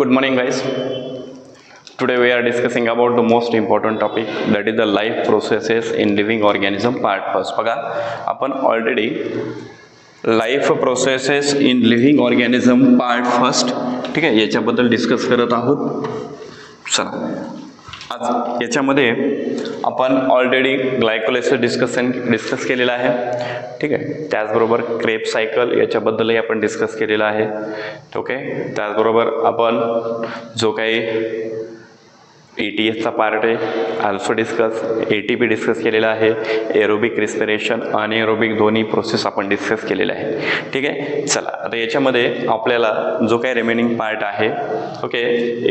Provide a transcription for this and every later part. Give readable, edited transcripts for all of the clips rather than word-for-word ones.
Good morning, guys. Today we are discussing about the most important topic, that is the life processes in living organism part first. बघा आपण already life processes in living organism part first ठीक आहे याच्याबद्दल discuss करत आहोत. चला आज याच्यामध्ये आपण ऑलरेडी ग्लायकोलायसिस डिस्कस केलेला आहे ठीक आहे. त्याचबरोबर क्रेब सायकल याच्याबद्दलही आपण डिस्कस केलेला आहे ओके. त्याचबरोबर आपण जो काही ETSचा पार्ट आहे आल्सो डिस्कस ATP डिस्कस केलेला आहे. एरोबिक रिस्पिरेशन आणि एरोबिक दोन्ही प्रोसेस आपण डिस्कस केलेला आहे ठीक आहे. चला आता याच्यामध्ये आपल्याला जो काही रिमेनिंग पार्ट आहे okay,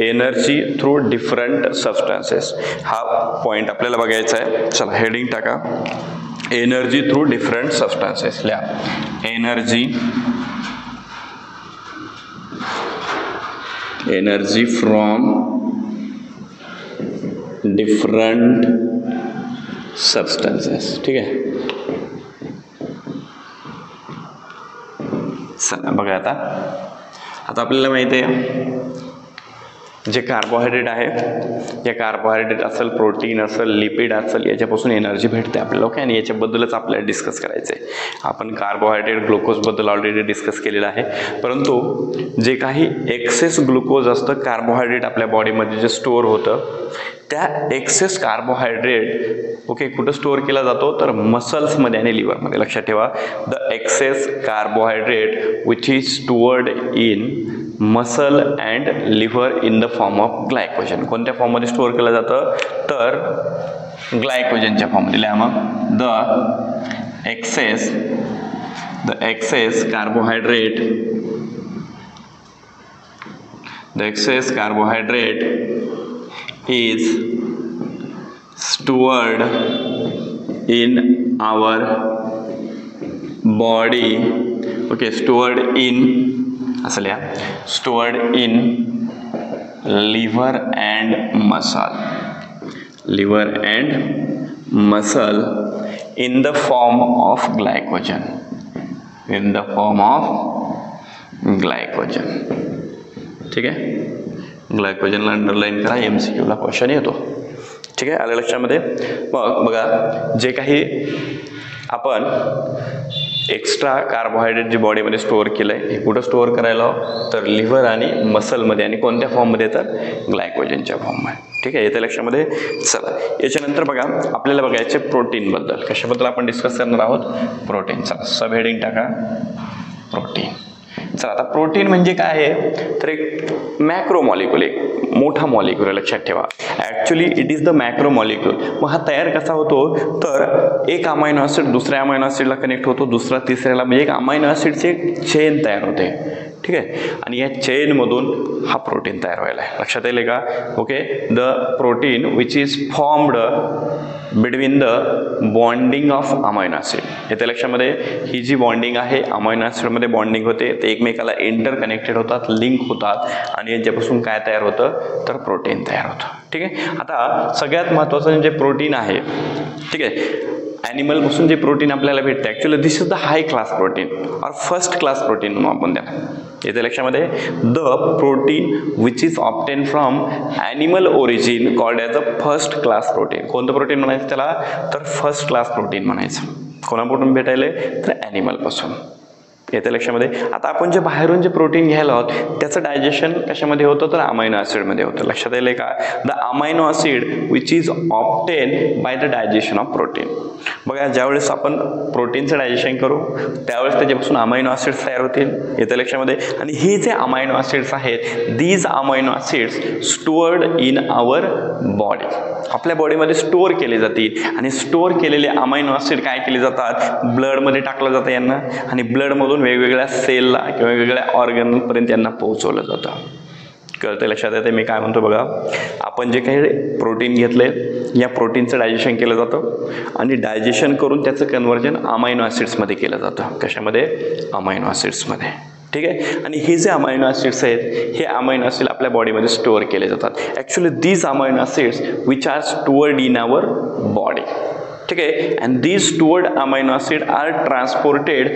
energy through different substances हा पॉईंट आपल्याला बघायचा आहे. चला हेडिंग टाका, एनर्जी थ्रू डिफरंट सबस्टन्सेस लिहा. एनर्जी फ्रॉम डिफरंट सबस्टन्सेस ठीक आहे. चला बघा आता आपल्याला माहिती आहे जे कार्बोहायड्रेट आहे या कार्बोहायड्रेट असेल, प्रोटीन असेल, लिपिड असेल, याच्यापासून एनर्जी भेटते आपल्याला ओके. आणि याच्याबद्दलच आपल्याला डिस्कस करायचं आहे. आपण कार्बोहायड्रेट ग्लुकोजबद्दल ऑलरेडी डिस्कस केलेलं आहे, परंतु जे काही एक्सेस ग्लुकोज असतं कार्बोहायड्रेट आपल्या बॉडीमध्ये जे स्टोअर होतं त्या एक्सेस कार्बोहायड्रेट ओके कुठं स्टोअर केला जातो तर मसल्समध्ये आणि लिव्हरमध्ये. लक्षात ठेवा, the excess carbohydrate which is stored in muscle and liver in the form of glycogen. कोणत्या फॉर्ममध्ये स्टोअर केलं जातं तर ग्लायकोजनच्या फॉर्ममध्ये. लिहा मग the excess carbohydrate is stored in our body okay, stored in liver and muscle in the form of glycogen ठीक आहे. ग्लायकोजनला अंडरलाईन करा, MCQ ला क्वेश्चन येतो ठीक आहे. आलं लक्षामध्ये. मग बघा जे काही आपण एक्स्ट्रा कार्बोहायड्रेट जे बॉडीमध्ये स्टोअर केलंय हे कुठं स्टोअर करायला तर लिव्हर आणि मसलमध्ये, आणि कोणत्या फॉर्ममध्ये तर ग्लायकोजनच्या फॉर्ममध्ये ठीक आहे. येत्या लक्षामध्ये. चला याच्यानंतर बघा आपल्याला बघायचे प्रोटीन बद्दल. कशाबद्दल आपण डिस्कस करणार आहोत प्रॉटीन. चला सब हेडिंग टाका प्रोटीन. चला आता प्रोटीन म्हणजे काय आहे तर एक मॅक्रो मॉलिक्यूल, एक मोठा मॉलिक्यूल आहे. लक्षात ठेवा, actually it is the macro molecule. मग हा तयार कसा होतो तर एक अमायनो ॲसिड दुसऱ्या अमायनो ॲसिडला कनेक्ट होतो, दुसरा तिसऱ्याला, म्हणजे एक अमायनो ॲसिडची एक चेन तयार होते ठीक आहे. आणि या चेनमधून हा प्रोटीन तयार व्हायला आहे. लक्षात येईल का okay. The protein which is formed between the bonding of amino acid. येत्या लक्षामध्ये ही जी बॉन्डिंग आहे अमायनो ॲसिडमध्ये बॉन्डिंग होते, ते एकमेकाला इंटर कनेक्टेड होतात, लिंक होतात, आणि याच्यापासून काय तयार होतं तर प्रोटीन तयार होतं ठीक आहे. आता सगळ्यात महत्त्वाचं जे प्रोटीन आहे ठीक आहे, ॲनिमल पासून जे प्रोटीन आपल्याला भेटते actually this is the high class protein और फर्स्ट क्लास प्रोटीन म्हणून आपण त्याला. येत्या लक्षामध्ये the protein which is obtain from animal origin called as a first class protein. कोणतं प्रोटीन म्हणायचं त्याला तर फर्स्ट क्लास प्रोटीन म्हणायचं. कोणापासून भेटायले तर ॲनिमलपासून. येत्या लक्षामध्ये. आता आपण जे बाहेरून जे प्रोटीन घ्यायला आहोत त्याचं डायजेशन कशामध्ये होतं तर अमायनो ॲसिडमध्ये होतं. लक्षात येईल का. The amino acid which is obtain by the digestion of protein. बघा ज्यावेळेस आपण प्रोटीनचं डायजेशन करू त्यावेळेस त्याच्यापासून अमायनो ॲसिड्स तयार होतील. येत्या लक्षामध्ये. आणि हे जे अमायनो ॲसिड्स आहेत these amino acids stored in our body, आपल्या बॉडीमध्ये स्टोअर केले जातील. आणि स्टोअर केलेले अमायनो ॲसिड काय केले जातात ब्लडमध्ये टाकलं जातं यांना, आणि ब्लडमधून वेगवेगळ्या सेलला किंवा वेगवेगळ्या ऑर्गनपर्यंत यांना पोहोचवलं जातं. कळतं लक्षात येते मी काय म्हणतो बघा. आपण जे काही प्रोटीन घेतले या प्रोटीनचं डायजेशन केलं जातं आणि डायजेशन करून त्याचं कन्व्हर्जन अमायनो ॲसिड्समध्ये केलं जातं. कशामध्ये अमायनो ॲसिड्समध्ये ठीक आहे. आणि हे जे अमायनो ॲसिड्स आहेत हे अमायनो ॲसिड आपल्या बॉडीमध्ये स्टोअर केले जातात. Actually these amino acids which are stored in our body ठीक आहे. And these stored amino acid are transported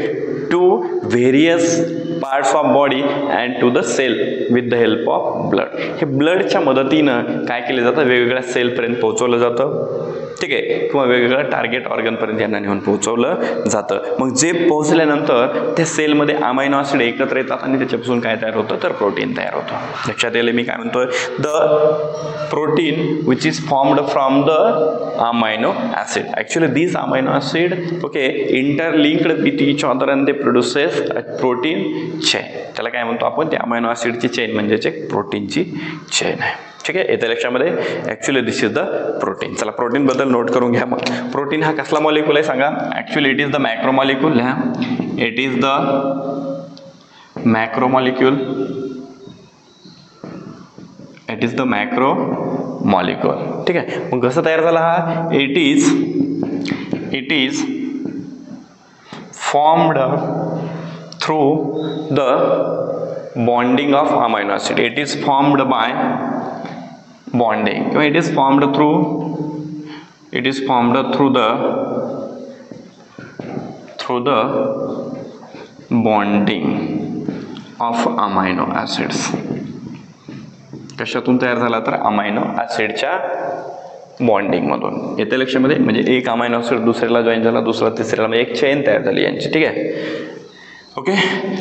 to various parts of body and to the cell with the help of blood. हे ब्लडच्या मदतीनं काय केलं जातं, वेगवेगळ्या सेलपर्यंत पोहोचवलं जातं, ठीक आहे, किंवा वेगवेगळ्या टार्गेट ऑर्गनपर्यंत यांना नेऊन पोहोचवलं जातं. मग जे पोहोचल्यानंतर त्या सेलमध्ये अमायनो ॲसिड एकत्र येतात आणि त्याच्यापासून काय तयार होतं, तर प्रोटीन तयार होतं. लक्षात येईल मी काय म्हणतोय, the protein which is formed from the amino acid. Actually this amino acid okay interlinked with each other and they produces a protein chain. त्याला काय म्हणतो आपण, ते अमायनो ॲसिडची चेन म्हणजेच एक प्रोटीनची चेन आहे. ठीक आहे, येत्या लक्षामध्ये actually this is the protein. चला प्रोटीन बद्दल नोट करून घ्या. मग प्रोटीन हा कसला मॉलिक्यूल आहे सांगा. Actually it is the macro molecule. It is the macro molecule. It is the macro molecule. ठीक आहे, मग कसं तयार झाला हा, it is formed through the bonding of amino acid. It is formed by bonding. It is formed through the bonding of amino acids. कशातून तयार झाला, तर अमायनो ॲसिडच्या बॉन्डिंग मधून. येत्या लक्षामध्ये म्हणजे एक अमायनो ॲसिड दुसऱ्याला जॉईन झाला, दुसरा तिसऱ्याला, म्हणजे एक चेन तयार झाली यांची. ठीक आहे, ओके.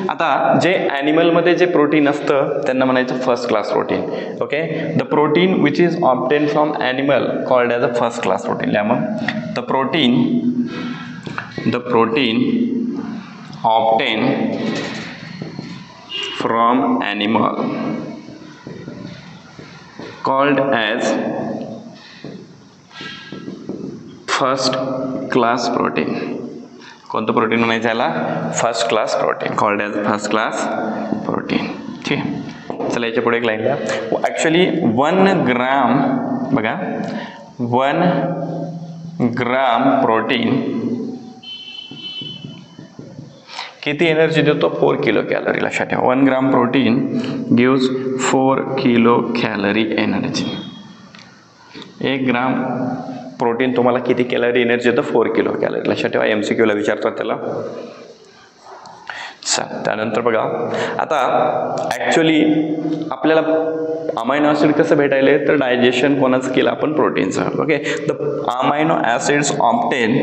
आता जे ॲनिमलमध्ये जे प्रोटीन असतं त्यांना म्हणायचं first class protein. Okay, the protein which is obtain from animal called as a first class protein. मग the protein obtain from animal called as first class protein. कोणतं प्रोटीन म्हणायचं याला, first class protein, called as first class protein. ठीक आहे, चला याच्या पुढे एक लाईन द्या. ॲक्च्युली 1 ग्राम बघा, 1 ग्राम प्रोटीन किती एनर्जी देतो, 4 किलो कॅलरी. लक्षात ठेवा, 1 gram protein gives 4 kilo calorie energy. 1 gram protein तुम्हाला किती कॅलरी एनर्जी देतं, 4 किलो कॅलरी. लक्षात ठेवा, MCQ ला विचारतात त्याला. त्यानंतर बघा, आता ॲक्च्युली आपल्याला अमायनो ॲसिड कसं भेटायले, तर डायजेशन कोणाचं केलं आपण, प्रोटीनचं. Okay, the amino acids obtain,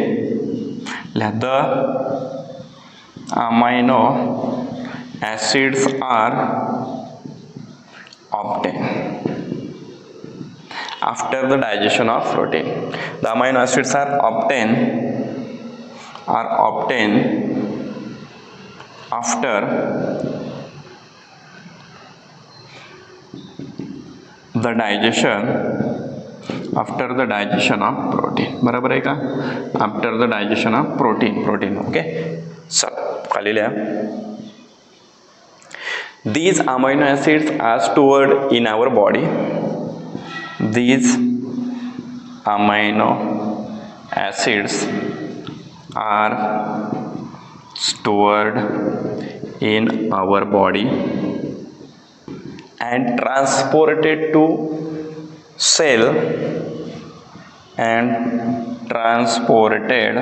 the amino acids are obtain after the digestion of protein. The amino acids are obtained after the digestion of protein. बरोबर आहे का, after the digestion of protein. Okay, चल खाली लिहा. These amino acids are stored in our body. These amino acids are stored in our body and transported to cell and transported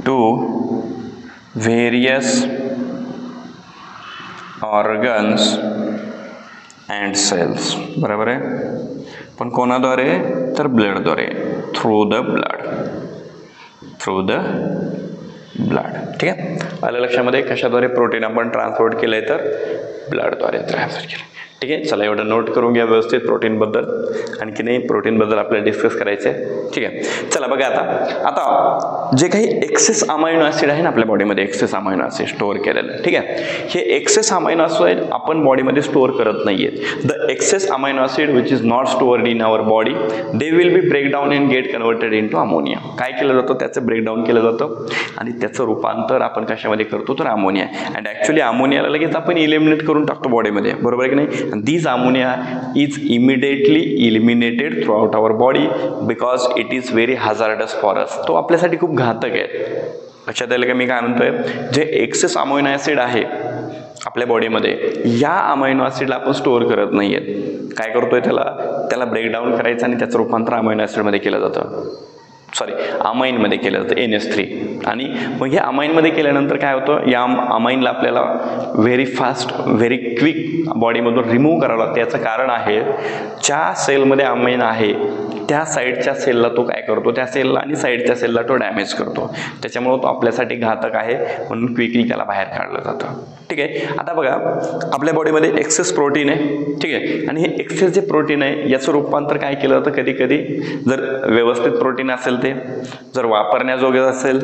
to various organs and cells. बरोबर आहे, पण कोणाद्वारे, तर ब्लडद्वारे, through the blood. ठीक आहे, आलं लक्षामध्ये, कशाद्वारे, प्रोटीन आपण transport केलंय, तर ब्लडद्वारे ट्रान्सफर केलं. ठीक आहे, चला एवढं नोट करून घ्या व्यवस्थित प्रोटीनबद्दल. आणखी नाही, प्रोटीनबद्दल आपल्याला डिस्कस करायचं आहे. ठीक आहे, चला बघा, आता जे काही एक्सेस अमायनो ॲसिड आहे ना आपल्या बॉडीमध्ये, एक्सेस अमायनो ॲसिड स्टोअर केलेलं. ठीक आहे, हे एक्सेस अमायनो ॲसिड आपण बॉडीमध्ये स्टोअर करत नाहीये. The excess amino acid which is not stored in our body, they will be break down and get converted into ammonia. काय केलं जातं, त्याचं ब्रेकडाऊन केलं जातं आणि त्याचं रूपांतर आपण कशामध्ये करतो, तर अमोनिया. अँड ॲक्च्युली अमोनियाला लगेच आपण इलिमिनेट करून टाकतो बॉडीमध्ये. बरोबर आहे की नाही. And this ammonia is immediately eliminated throughout our body because it is very hazardous for us. तो आपल्यासाठी खूप घातक आहे. लक्षात आलं का मी काय म्हणतोय, जे एक्सेस अमायनो ॲसिड आहे आपल्या बॉडीमध्ये, या अमायनो ॲसिडला आपण स्टोअर करत नाहीये. काय करतोय, त्याला ब्रेकडाऊन करायचं आणि त्याचं रूपांतर अमायनो ॲसिडमध्ये केलं जातं. अमाईनमध्ये केलं जातं NH3. आणि मग हे अमाईनमध्ये केल्यानंतर काय होतं, या अमाईनला आपल्याला व्हेरी फास्ट व्हेरी क्विक बॉडीमधून रिमूव्ह करावं लागतं. याचं कारण आहे ज्या सेलमध्ये अमाईन आहे त्या साईडच्या सेलला तो काय करतो, त्या सेलला आणि साईडच्या सेलला तो डॅमेज करतो. त्याच्यामुळे तो आपल्यासाठी घातक आहे, म्हणून क्विकली त्याला बाहेर काढलं जातं. ठीक आहे. आता बघा आपल्या बॉडीमध्ये एक्सेस प्रोटीन आहे. ठीक आहे. आणि हे एक्सेस जे प्रोटीन आहे याचं रूपांतर काय केलं जातं, कधी कधी जर व्यवस्थित प्रोटीन असेल, ते जर वापरण्याजोगे असेल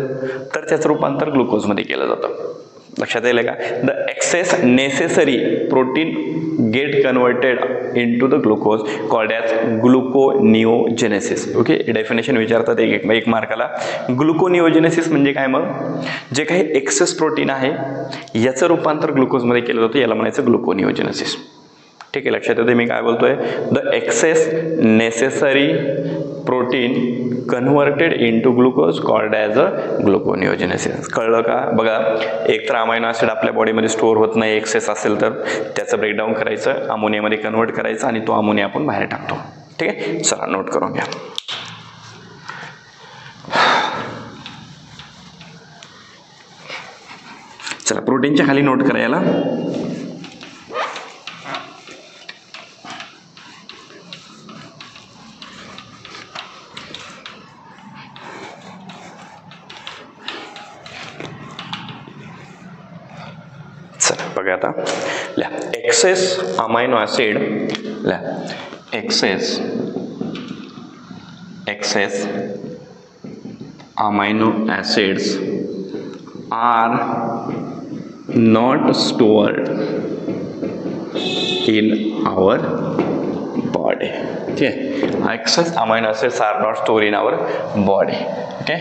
तर त्याचं रूपांतर ग्लुकोजमध्ये केलं जातं. लक्षात येईल का? The excess necessary protein get converted into the glucose called as gluconeogenesis. Okay, definition विचारतात एक मार्काला. ग्लुकोनिओजेनेसिस म्हणजे काय? मग जे काही एक्सेस प्रोटीन आहे याचं रूपांतर ग्लुकोजमध्ये केलं जातं, याला म्हणायचं ग्लुकोनिओजेनेसिस. ठीक आहे, लक्षात येते मी काय बोलतोय? The excess necessary protein converted into glucose called as a gluconeogenesis. कळलं का? बघा, एक तर अमायनो ॲसिड आपल्या बॉडीमध्ये स्टोअर होत नाही, एक्सेस असेल तर त्याचं ब्रेकडाऊन करायचं, अमोनियामध्ये कन्वर्ट करायचं आणि तो अमोनिया आपण बाहेर टाकतो. ठीक आहे, चला नोट करून घ्या. चला प्रोटीनच्या खाली नोट करायला. बघा आता excess amino acid excess amino acids are not stored in our body. ठीक आहे, excess amino acids are not stored in our body. Okay,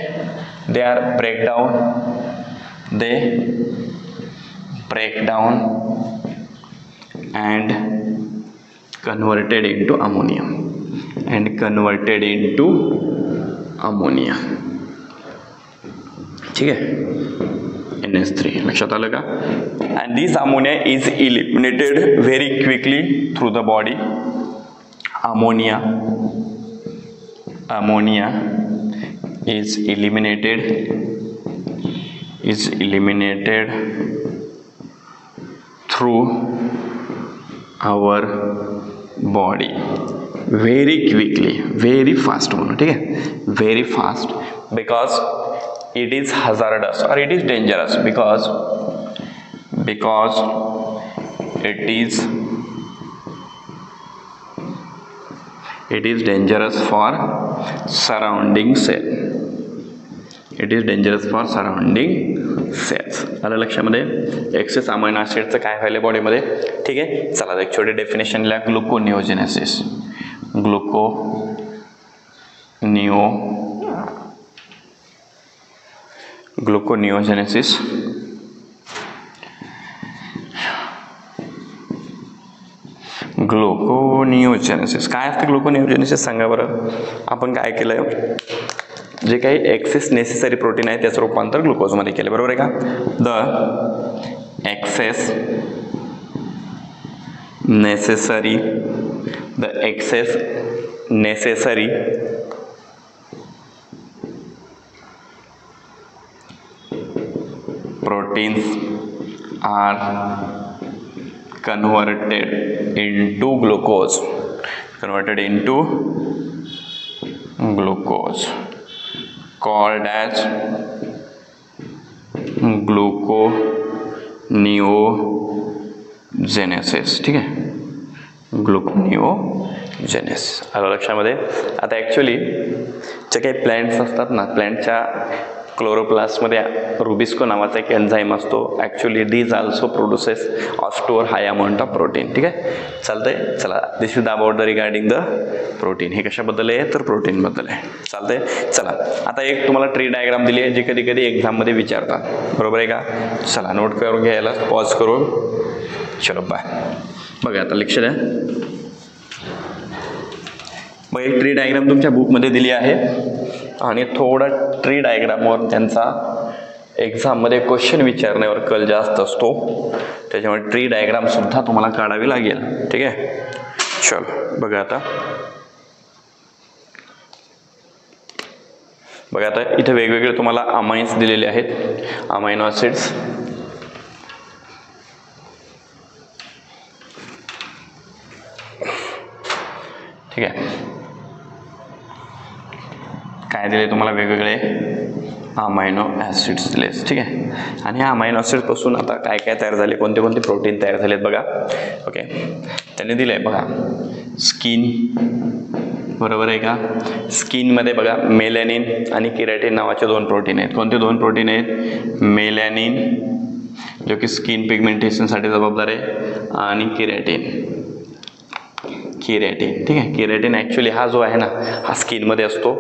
they are break down and converted into ammonia ठीक आहे, NH3. लक्षात आलं का? and this ammonia is eliminated very quickly through the body. ammonia is eliminated through our body very quickly, very fast म्हणून. ठीक आहे, very fast because it is hazardous or it is dangerous because it is dangerous for surrounding cell. आलं लक्षामध्ये? Access amino ॲसिडचं काय व्हायला बॉडीमध्ये. ठीक आहे, चला एक छोटी डेफिनेशन लिहा. ग्लुकोनिओजेनेसिस काय असतं? ग्लुकोनिओजेनेसिस सांगा बरं. आपण काय केलंय, जे काही एक्सेस नेसेसरी प्रोटीन आहे त्याचं रूपांतर ग्लुकोजमध्ये केलं. बरोबर आहे का? The excess necessary proteins are converted into glucose called as gluconeogenesis. ठीक आहे, ग्लुकोनिओजेनेसिस आलं लक्षामध्ये. आता ॲक्च्युली जे काही प्लॅन्ट्स असतात ना, प्लॅन्टच्या क्लोरोप्लास्टमध्ये रुबिस्को नावाचा एक एन्झाईम असतो. Actually these also produces or store high amount of protein. ठीक आहे, चालतंय. चला, this is about the regarding the protein. हे कशाबद्दल आहे तर प्रोटीनबद्दल आहे. चालतंय. चला, आता एक तुम्हाला ट्री डायग्राम दिली आहे जी कधी कधी एक्झाममध्ये विचारतात. बरोबर आहे का? चला नोट करून घ्यायला, पॉज करून. चलो बाय. बघा आता लक्ष द्या. मग एक ट्री डायग्राम तुमच्या बुकमध्ये दिली आहे आणि थोडा ट्री डायग्रामवर त्यांचा एक्झाममध्ये क्वेश्चन विचारण्यावर कल जास्त असतो, त्याच्यामुळे ट्री डायग्राम सुद्धा तुम्हाला काढावी लागेल. ठीक आहे, चलो बघा आता. बघा आता इथे वेगवेगळे तुम्हाला अमाइन्स दिलेले आहेत, अमायनो ॲसिड्स. ठीक आहे, काय दिले तुम्हाला वेगवेगळे अमायनो ॲसिड्स दिले. ठीक आहे, आणि ह्या अमायनो ॲसिड्सपासून आता काय काय तयार झाले, कोणते कोणते प्रोटीन तयार झालेत बघा. ओके, त्यांनी दिलं आहे बघा स्किन, बरोबर आहे का. स्किनमध्ये बघा मेलॅनिन आणि केराटिन नावाचे 2 प्रोटीन आहेत. कोणते 2 प्रोटीन आहेत? मेलॅनिन जो की स्किन पिगमेंटेशनसाठी जबाबदार आहे, आणि केराटिन. केराटिन, ठीक आहे. केराटिन ॲक्च्युली हा जो आहे ना, हा स्किनमध्ये असतो,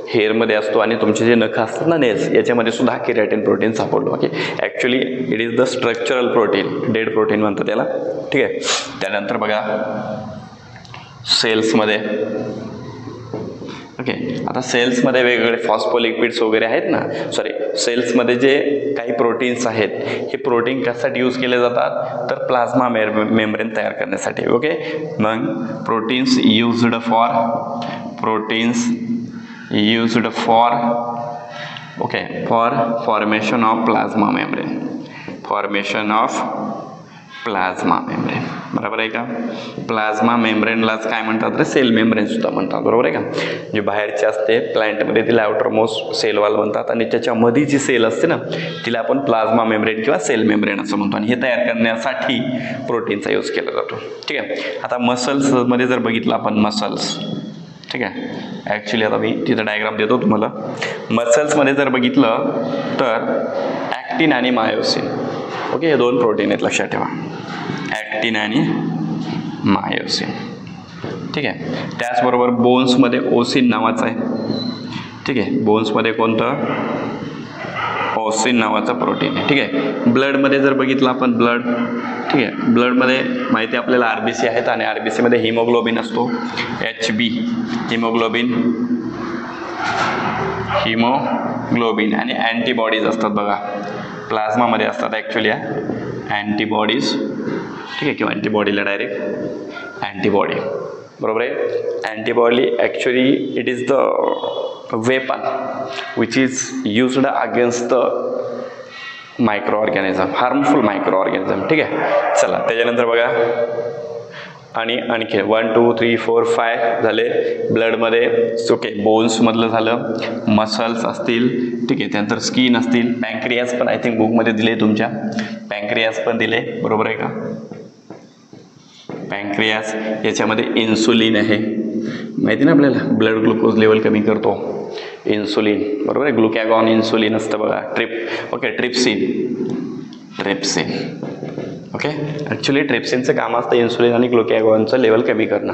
हेअरमध्ये असतो, आणि तुमचे जे नख असतात ना, नेल्स, याच्यामध्ये सुद्धा केराटिन प्रोटीन सापडलो. Okay, actually it is the structural protein, dead protein म्हणतात त्याला. ठीक आहे, त्यानंतर बघा सेल्समध्ये. ओके, आता सेल्समध्ये वेगवेगळे फॉस्फोलिपिड्स वगैरे आहेत ना, सॉरी, सेल्समध्ये जे काही प्रोटीन्स आहेत, हे प्रोटीन कशासाठी यूज केले जातात, तर प्लाझ्मा मेम्ब्रेन तयार करण्यासाठी. ओके, मग proteins used for okay for formation of plasma membrane, बरोबर आहे का. प्लाझ्मा मेम्ब्रेनलाच काय म्हणतात रे, सेल मेम्ब्रेन सुद्धा म्हणतात, बरोबर आहे का. जे बाहेरचे असते प्लांटमध्ये तिला आउटर मोस्ट सेल वॉल म्हणतात, आणि त्याच्यामध्ये जी सेल असते ना, तिला आपण प्लाझ्मा मेम्ब्रेन किंवा सेल मेम्ब्रेन असं म्हणतो, आणि हे तयार करण्यासाठी प्रोटीनचा यूज केला जातो. ठीक आहे, आता मसल्समध्ये जर बघितलं आपण, मसल्स, ठीक आहे, ॲक्च्युली आता मी तिथं डायग्राम देतो तुम्हाला. मसल्समध्ये जर बघितलं तर ॲक्टिन आणि मायोसिन. ओके, हे 2 प्रोटीन आहेत, लक्षात ठेवा, ॲक्टिन आणि मायोसिन. ठीक आहे, त्याचबरोबर बोन्समध्ये ओसिन नावाचं आहे. ठीक आहे, बोन्समध्ये कोणतं, ओसिन नावाचं प्रोटीन आहे. ठीक आहे, ब्लडमध्ये जर बघितलं आपण, ब्लड, ठीक आहे, ब्लडमध्ये माहिती आपल्याला RBC आहेत, आणि RBCमध्ये हिमोग्लोबिन असतो, HB, हिमोग्लोबिन, आणि अँटीबॉडीज असतात बघा, प्लाझ्मामध्ये असतात ॲक्च्युली अँटीबॉडीज. ठीक आहे, किंवा अँटीबॉडीला डायरेक्ट अँटीबॉडी, बरोबर आहे. Antibody actually it is the weapon which is used against the micro organism, harmful micro organism. ठीक आहे, चला त्याच्यानंतर बघा, आणि आणखी 1 2 3 4 5 झाले ब्लडमध्ये. ओके, बोन्समधलं झालं, मसल्स असतील, ठीक आहे, त्यानंतर स्किन असतील, पँक्रियास पण आय थिंक बुकमध्ये दिले तुमच्या, पँक्रियास पण दिले, बरोबर आहे का. पँक्रियास, याच्यामध्ये इन्सुलिन आहे, माहिती ना आपल्याला, ब्लड ग्लुकोज लेवल कमी करतो इन्सुलिन, बरोबर आहे. ग्लुकॅगॉन इन्सुलिन असतं बघा, ओके, ट्रिप्सिन. ओके, ॲक्च्युली ट्रिप्सिनचं काम असतं इन्सुलिन आणि ग्लुकॅगॉनचं लेवल कमी करणं.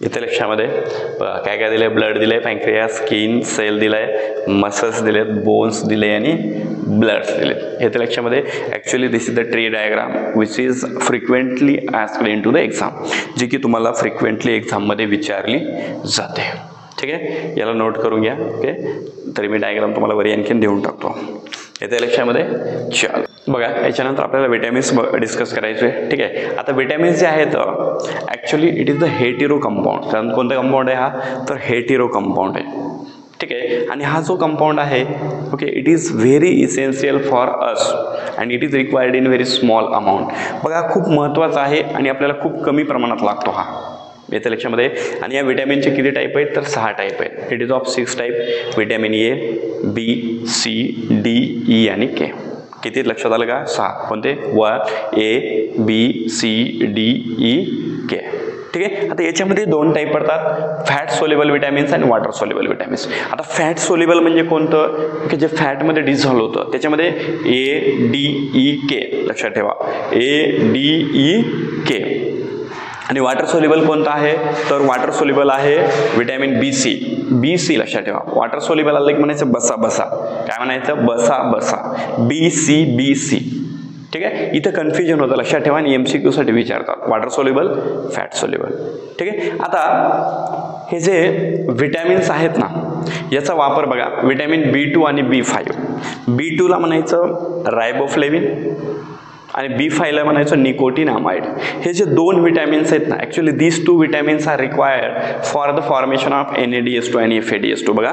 इथे लक्षामध्ये काय काय दिलं, ब्लड दिलं आहे, पँक्रियास, स्किन, सेल दिलं आहे, मसल्स दिलेत, बोन्स दिले, आणि ब्लड्स दिलेत. इथे लक्षामध्ये actually this is the tree diagram which is frequently asked in to the exam, जी की तुम्हाला फ्रिक्वेंटली एक्झाममध्ये विचारली जाते. ठीक आहे, याला नोट करून घ्या. ओके, तरी मी डायग्राम तुम्हाला वरी आणखीन देऊन टाकतो. येते लक्षामध्ये. चल बघा, याच्यानंतर आपल्याला विटॅमिन्स डिस्कस करायचे. ठीक आहे, आता विटॅमिन्स जे आहेत actually it is the hetero compound. कारण कोणता कंपाऊंड आहे हा, तर हेटेरो कंपाऊंड आहे. ठीक आहे, आणि हा जो कंपाऊंड आहे, okay, it is very essential for us and it is required in very small amount. बघा, खूप महत्त्वाचा आहे आणि आपल्याला खूप कमी प्रमाणात लागतो हा. येते लक्षामध्ये. आणि या विटॅमिनचे किती टाईप आहेत, तर 6 टाईप आहेत. It is of 6 type, vitamin A, B, C, D, E आणि के. किती लक्षात आलं का, 6. कोणते, A, B, C, D, E, K. ठीक आहे, आता याच्यामध्ये 2 टाईप पडतात, फॅट सोल्युबल विटॅमिन्स आणि वॉटर सोल्युबल विटॅमिन्स. आता फॅट सोल्युबल म्हणजे कोणतं, की जे फॅटमध्ये डिझॉल्व्ह होतं, त्याच्यामध्ये ए, डी, ई, के. लक्षात ठेवा, ए, डी, ई, के. आणि वॉटर सोल्युबल कोणतं आहे, तर वॉटर सोल्युबल आहे vitamin B C. B C लक्षात ठेवा. वॉटर सोल्युबल आलं की म्हणायचं बसा बसा, काय म्हणायचं, बसा बसा, बी सी, बी सी. ठीक आहे, इथं कन्फ्युजन होतं, लक्षात ठेवा, आणि MCQ साठी विचारतात, वॉटर सोल्युबल, फॅट सोल्युबल. ठीक आहे, आता हे जे विटॅमिन्स आहेत ना, याचा वापर बघा, विटॅमिन B2 आणि B5. B2 ला म्हणायचं रायबोफ्लेविन, आणि B5ला म्हणायचं निकोटीनामाइड. हे जे 2 विटॅमिन्स आहेत ना, actually these 2 vitamins are required for the formation of NADH2 आणि FADH2. बघा,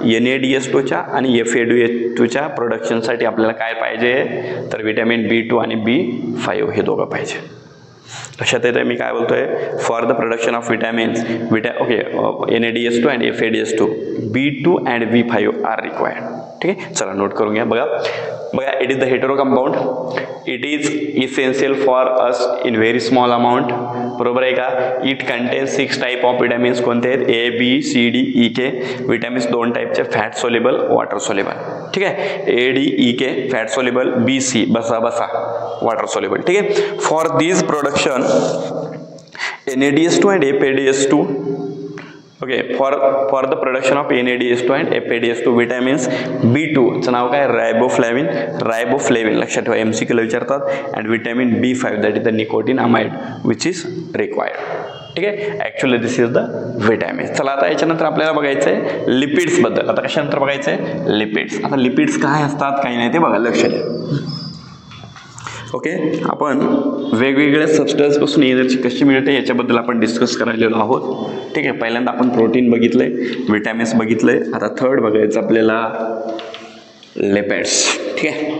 NADH2च्या आणि FADH2च्या प्रोडक्शनसाठी आपल्याला काय पाहिजे, तर विटॅमिन B2 आणि B5 हे दोघं पाहिजे. लक्षात येते मी काय बोलतोय, for the production of vitamins NADH2 and FADH2 B2 and B5 R required. ठीक आहे, चला नोट करून घ्या. बघा, it is the hetero compound, it is essential for us in very small amount. बरोबर आहे का. It contains 6 type of vitamins. कोणते आहेत, ABCDEK. विटॅमिन्स 2 टाईपचे, फॅट सोल्युबल, वॉटर सोल्युबल. ठीक आहे, ADEK फॅट सोल्युबल, BC बसा वॉटर सोल्युबल. ठीक आहे, for this production NADH2 and FADH2. Okay, for the production of NADH2 and FADH2 vitamins B2 चं नाव काय, रायबोफ्लेविन. लक्षात ठेवा, MCQला विचारतात. And vitamin B5 that is the nicotinamide which is required. ठीक आहे, actually this is the vitamins. चला आता याच्यानंतर आपल्याला बघायचं आहे लिपिड्सबद्दल. आता कशानंतर बघायचं आहे, लिपिड्स. आता लिपिड्स काय असतात काही नाही ते बघा, लक्ष द्या. ओके, आपण वेगवेगळ्या सबस्टन्सपासून एनर्जी कशी मिळते याच्याबद्दल आपण डिस्कस करायलेलो आहोत. ठीक आहे, पहिल्यांदा आपण प्रोटीन बघितलंय, विटॅमिन्स बघितलंय. आता थर्ड बघायचं आपल्याला लिपिड्स. ठीक आहे,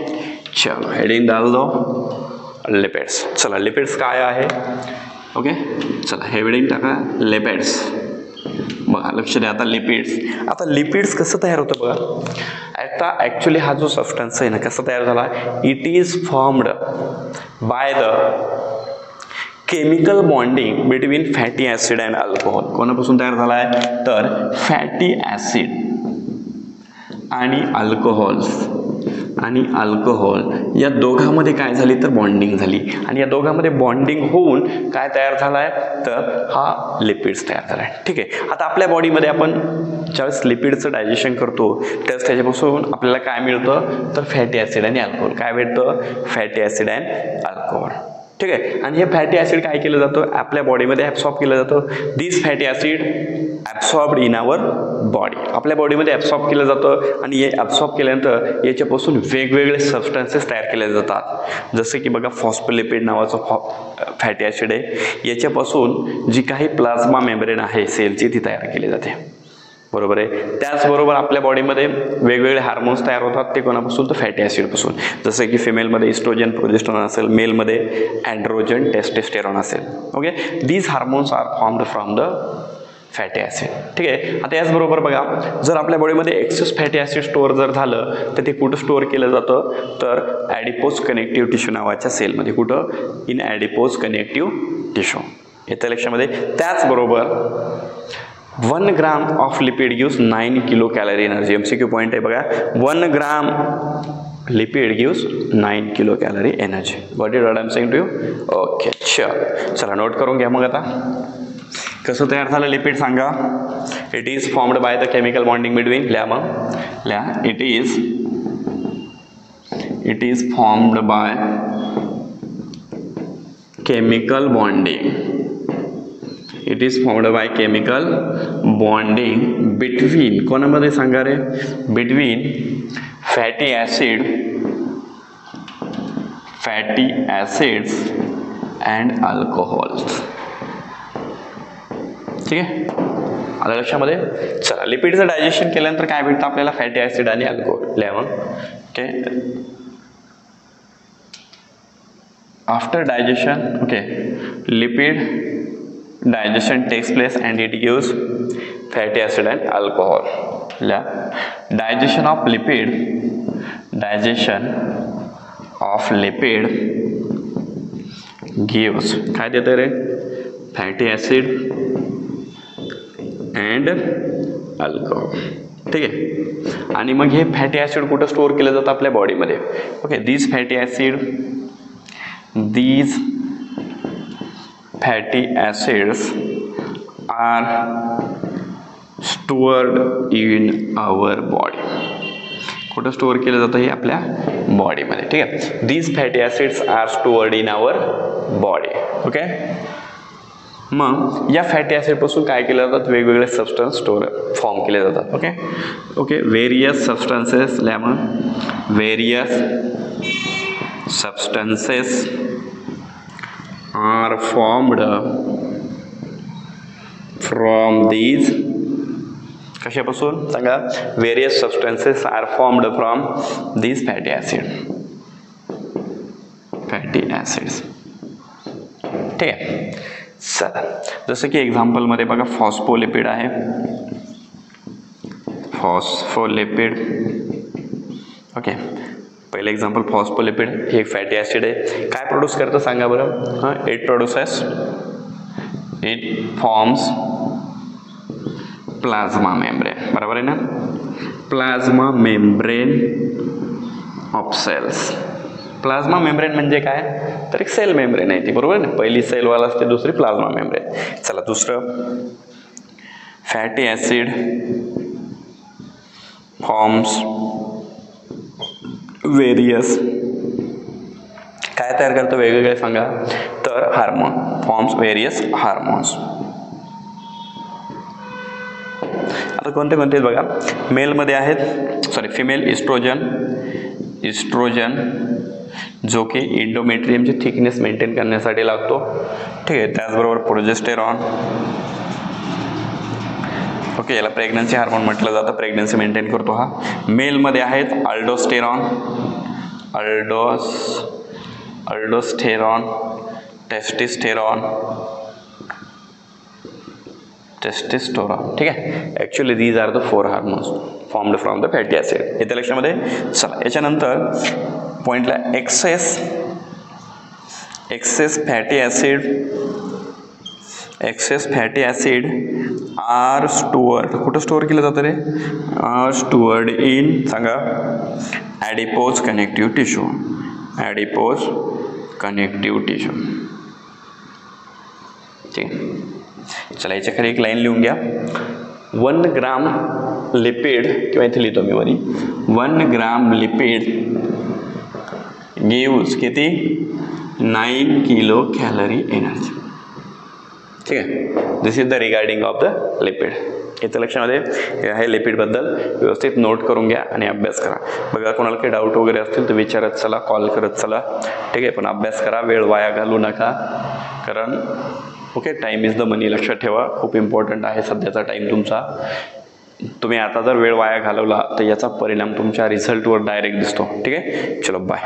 चलो हेडिंग डाल दो लिपिड्स. चला, लिपिड्स काय आहे. ओके, चला हेडिंग टाका लिपिड्स. बघा, लक्ष द्या. आता लिपिड्स कसं तयार होतं बघा. आता ॲक्च्युली हा जो सबस्टन्स आहे ना, कसा तयार झाला, it is formed by the chemical bonding between fatty acid and alcohol. कोणापासून तयार झाला आहे, तर फॅटी ॲसिड आणि अल्कोहोल या दोघांमध्ये काय झाली, तर बॉन्डिंग झाली. आणि या दोघांमध्ये बॉन्डिंग होऊन काय तयार झालाय, तर हा लिपिड्स तयार झालाय. ठीक आहे, आता आपल्या बॉडीमध्ये आपण ज्यावेळेस लिपिडचं डायजेशन करतो त्यावेळेस त्याच्यापासून आपल्याला काय मिळतं, तर फॅटी ॲसिड आणि अल्कोहोल. काय भेटतं, फॅटी ॲसिड अँड अल्कोहोल. ठीक आहे, आणि हे फॅटी ॲसिड काय केलं जातं, आपल्या बॉडीमध्ये ॲब्सॉर्ब केलं जातं. This fatty acid absorbed in our body. आपल्या बॉडीमध्ये ॲब्सॉर्ब केलं जातं आणि हे ॲब्सॉर्ब केल्यानंतर याच्यापासून वेगवेगळे सबस्टन्सेस तयार केले जातात. जसं की बघा, फॉस्फोलिपिड नावाचं फॅटी ॲसिड आहे. याच्यापासून जी काही प्लाझ्मा मेम्ब्रेन आहे सेलची ती तयार केली जाते. बरोबर आहे. त्याचबरोबर आपल्या बॉडीमध्ये वेगवेगळे हार्मोन्स तयार होतात. ते कोणापासून, तर फॅटी ॲसिडपासून. जसं की फिमेलमध्ये इस्ट्रोजन प्रोजेस्टेरॉन असेल, मेलमध्ये अँड्रोजन टेस्टोस्टेरॉन असेल. Okay, these hormones are formed from the fatty acid. ठीक आहे, आता याचबरोबर बघा, जर आपल्या बॉडीमध्ये एक्सेस फॅटी ॲसिड स्टोअर जर झालं तर ते कुठं स्टोअर केलं जातं, तर ॲडिपोज कनेक्टिव्ह टिश्यू नावाच्या सेलमध्ये. कुठं, इन ॲडिपोज कनेक्टिव्ह टिश्यू. येत्या लक्षामध्ये. त्याचबरोबर 1 gram of lipid gives 9 kilo calorie energy. MCQ point आहे बघा, 1 gram lipid gives 9 kilo calorie energy. What is what I am saying to you. Okay, चला नोट करून घ्या. मग आता कसं तयार झालं लिपिड सांगा. It is formed by the chemical bonding between, it is formed by chemical bonding. It is formed by chemical bonding between, कोणामध्ये सांगा रे, between fatty acids and alcohols. ठीक आहे, आलं लक्षामध्ये. चला, लिपिडचं डायजेशन केल्यानंतर काय भेटतं आपल्याला, फॅटी ॲसिड आणि alcohol. Okay, after digestion, okay, lipid digestion takes place and it gives fatty acid and alcohol. Digestion of lipid gives काय देते रे, फॅटी ॲसिड अँड अल्कोहोल. ठीक आहे, आणि मग हे फॅटी ॲसिड कुठं स्टोअर केलं जातं, आपल्या बॉडीमध्ये. Okay, these fatty acids are stored in our body. कुठं स्टोअर केलं जातं, हे आपल्या बॉडीमध्ये. ठीक आहे, these fatty acids are stored in our body. Okay, मग या फॅटी ॲसिड पासून काय केलं जातात, वेगवेगळे सबस्टन्स फॉर्म केले जातात. Okay, various substances, various substances are formed from these, कशापासून सांगा, various substances are formed from these fatty acids. ठीक आहे. चला, जसं की एक्झाम्पल मध्ये बघा फॉस्फोलिपिड आहे, फॉस्फोलिपिड. ओके, पहिले एक्झाम्पल फॉस्फोलिपिड हे एक फॅटी ॲसिड आहे. काय प्रोड्यूस करतं सांगा बरं. हां, इट फॉर्म्स प्लाझ्मा मेम्ब्रेन. बरोबर आहे ना. Plasma membrane of cells. Plasma membrane म्हणजे काय, तर एक सेल मेम्ब्रेन आहे ती. बरोबर ना. पहिली सेल वाल असते, दुसरी प्लाझ्मा मेम्ब्रेन. चला, दुसरं फॅटी ॲसिड फॉर्म्स वेरियस, काय तयार करतं वेगवेगळे सांगा, तर हार्मोन. Forms various hormones. आता कोणते कोणते बघा, मेलमध्ये आहेत, सॉरी फिमेल इस्ट्रोजन जो की इंडोमेट्रियमची थिकनेस मेंटेन करण्यासाठी लागतो. ठीक आहे. त्याचबरोबर प्रोजेस्टेरॉन. ओके, याला प्रेग्नन्सी हार्मोन म्हटलं जातं, प्रेग्नन्सी मेंटेन करतो हा. मेलमध्ये आहेत अल्डोस्टेरॉन, टेस्टिस्टोरॉन. ठीक आहे. Actually these are the 4 hormones formed from the fatty acid. येते लक्षामध्ये. चला, याच्यानंतर पॉईंटला excess fatty acid are stored. कुठं स्टोअर केलं जातं रे, आर स्टोअर्ड इन सांगा, ॲडिपोज कनेक्टिव्ह टिश्यू. ठीक आहे. चला, याच्या खाली एक लाईन लिहून घ्या. 1 ग्राम लिपिड, किंवा इथे लिहितो मी वरी, 1 ग्राम लिपिड गिव्स किती, 9 किलो कॅलरी एनर्जी. ठीक आहे. This is the regarding of the lipid. इथं लक्षामध्ये आहे, लिपिडबद्दल व्यवस्थित नोट करून घ्या आणि अभ्यास करा. बघा, कोणाला काही डाऊट वगैरे असतील तर विचारत चला, कॉल करत चला. ठीक आहे. पण अभ्यास करा, वेळ वाया घालू नका, कारण ओके, टाईम इज द मनी. लक्षात ठेवा, खूप इम्पॉर्टंट आहे सध्याचा टाईम तुमचा. तुम्ही आता जर वेळ वाया घालवला तर याचा परिणाम तुमच्या रिझल्टवर डायरेक्ट दिसतो. ठीक आहे. चलो, बाय.